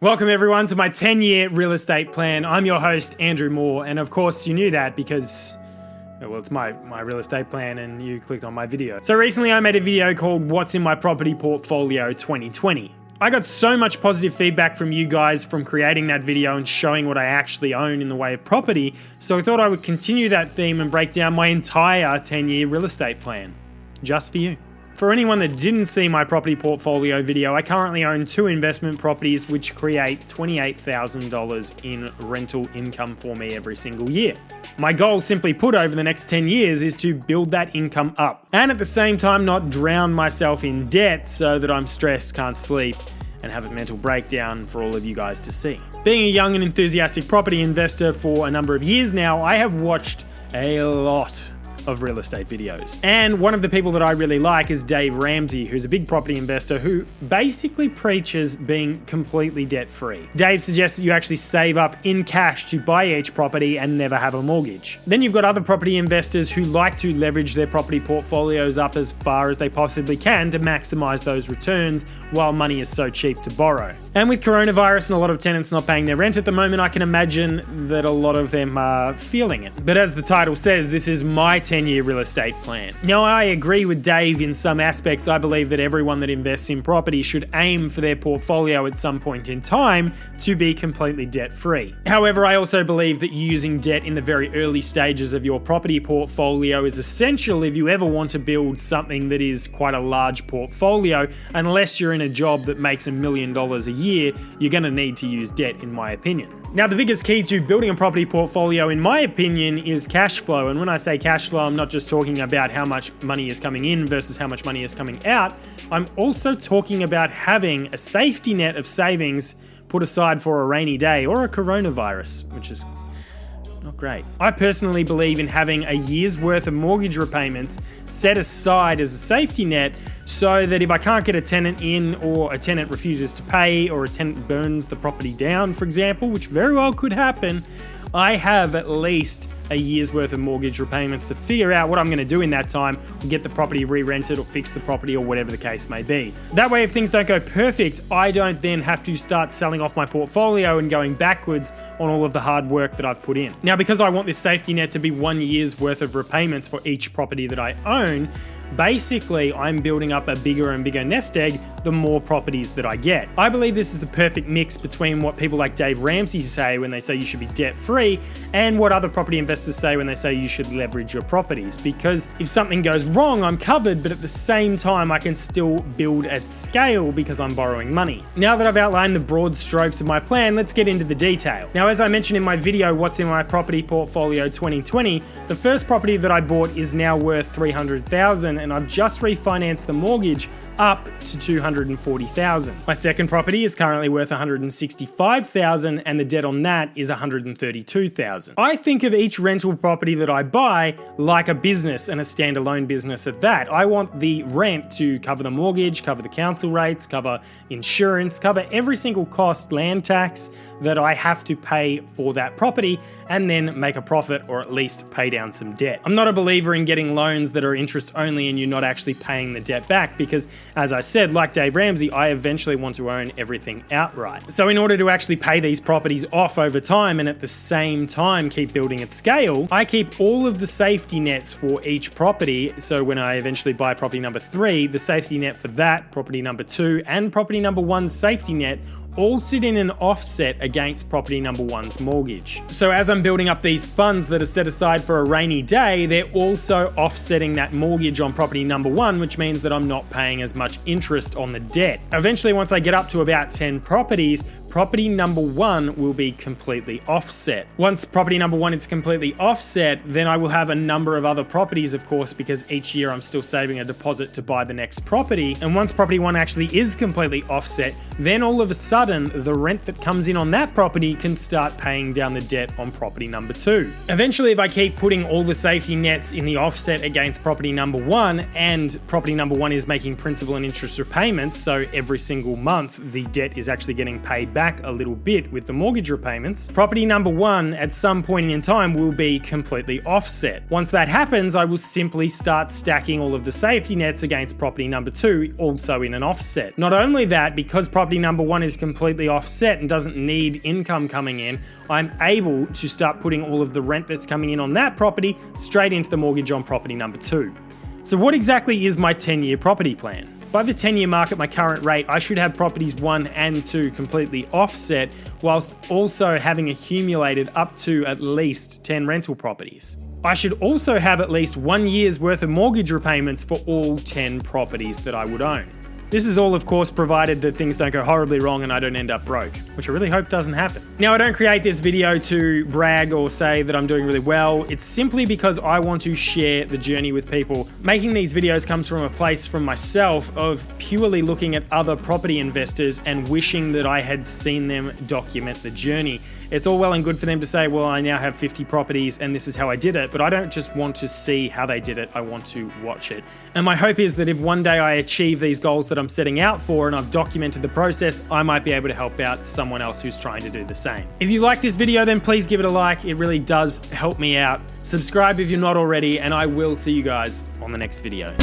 Welcome everyone to my 10-year real estate plan. I'm your host, Andrew Moore, and of course you knew that because, well, it's my real estate plan and you clicked on my video. So recently I made a video called What's in My Property Portfolio 2020. I got so much positive feedback from you guys from creating that video and showing what I actually own in the way of property, so I thought I would continue that theme and break down my entire 10-year real estate plan, just for you. For anyone that didn't see my property portfolio video, I currently own 2 investment properties which create $28,000 in rental income for me every single year. My goal, simply put, over the next 10 years is to build that income up and at the same time not drown myself in debt so that I'm stressed, can't sleep, and have a mental breakdown for all of you guys to see. Being a young and enthusiastic property investor for a number of years now, I have watched a lot of real estate videos. And one of the people that I really like is Dave Ramsey, who's a big property investor who basically preaches being completely debt-free. Dave suggests that you actually save up in cash to buy each property and never have a mortgage. Then you've got other property investors who like to leverage their property portfolios up as far as they possibly can to maximize those returns while money is so cheap to borrow. And with coronavirus and a lot of tenants not paying their rent at the moment, I can imagine that a lot of them are feeling it. But as the title says, this is my 10-year real estate plan. Now, I agree with Dave in some aspects. I believe that everyone that invests in property should aim for their portfolio at some point in time to be completely debt-free. However, I also believe that using debt in the very early stages of your property portfolio is essential if you ever want to build something that is quite a large portfolio. Unless you're in a job that makes $1 million a year, you're going to need to use debt, in my opinion. Now, the biggest key to building a property portfolio, in my opinion, is cash flow. And when I say cash flow, I'm not just talking about how much money is coming in versus how much money is coming out. I'm also talking about having a safety net of savings put aside for a rainy day or a coronavirus, which is not great. I personally believe in having a year's worth of mortgage repayments set aside as a safety net so that if I can't get a tenant in, or a tenant refuses to pay, or a tenant burns the property down, for example, which very well could happen, I have at least a year's worth of mortgage repayments to figure out what I'm going to do in that time, get the property re-rented or fix the property or whatever the case may be. That way, if things don't go perfect, I don't then have to start selling off my portfolio and going backwards on all of the hard work that I've put in. Now, because I want this safety net to be 1 year's worth of repayments for each property that I own, basically, I'm building up a bigger and bigger nest egg the more properties that I get. I believe this is the perfect mix between what people like Dave Ramsey say when they say you should be debt-free and what other property investors say when they say you should leverage your properties. Because if something goes wrong, I'm covered, but at the same time, I can still build at scale because I'm borrowing money. Now that I've outlined the broad strokes of my plan, let's get into the detail. Now, as I mentioned in my video, What's in My Property Portfolio 2020, the first property that I bought is now worth $300,000, and I've just refinanced the mortgage up to $240,000. My second property is currently worth $165,000, and the debt on that is $132,000. I think of each rental property that I buy like a business, and a standalone business at that. I want the rent to cover the mortgage, cover the council rates, cover insurance, cover every single cost, land tax that I have to pay for that property, and then make a profit or at least pay down some debt. I'm not a believer in getting loans that are interest only and you're not actually paying the debt back because, as I said, like Dave Ramsey, I eventually want to own everything outright. So in order to actually pay these properties off over time and at the same time keep building at scale, I keep all of the safety nets for each property. So when I eventually buy property number 3, the safety net for that, property number 2, and property number 1's safety net all sit in an offset against property number 1's mortgage. So as I'm building up these funds that are set aside for a rainy day, they're also offsetting that mortgage on property number 1, which means that I'm not paying as much interest on the debt. Eventually, once I get up to about 10 properties, property number 1 will be completely offset. Once property number 1 is completely offset, then I will have a number of other properties, of course, because each year I'm still saving a deposit to buy the next property. And once property 1 actually is completely offset, then all of a sudden, the rent that comes in on that property can start paying down the debt on property number 2. Eventually, if I keep putting all the safety nets in the offset against property number 1, and property number 1 is making principal and interest repayments, so every single month the debt is actually getting paid back back a little bit with the mortgage repayments, property number 1 at some point in time will be completely offset. Once that happens, I will simply start stacking all of the safety nets against property number 2, also in an offset. Not only that, because property number 1 is completely offset and doesn't need income coming in, I'm able to start putting all of the rent that's coming in on that property straight into the mortgage on property number 2. So what exactly is my 10-year property plan? By the 10-year mark at my current rate, I should have properties 1 and 2 completely offset, whilst also having accumulated up to at least 10 rental properties. I should also have at least 1 year's worth of mortgage repayments for all 10 properties that I would own. This is all, of course, provided that things don't go horribly wrong and I don't end up broke, which I really hope doesn't happen. Now, I don't create this video to brag or say that I'm doing really well. It's simply because I want to share the journey with people. Making these videos comes from a place from myself of purely looking at other property investors and wishing that I had seen them document the journey. It's all well and good for them to say, well, I now have 50 properties and this is how I did it, but I don't just want to see how they did it, I want to watch it. And my hope is that if one day I achieve these goals that I'm setting out for and I've documented the process, I might be able to help out someone else who's trying to do the same. If you like this video, then please give it a like. It really does help me out. Subscribe if you're not already, and I will see you guys on the next video.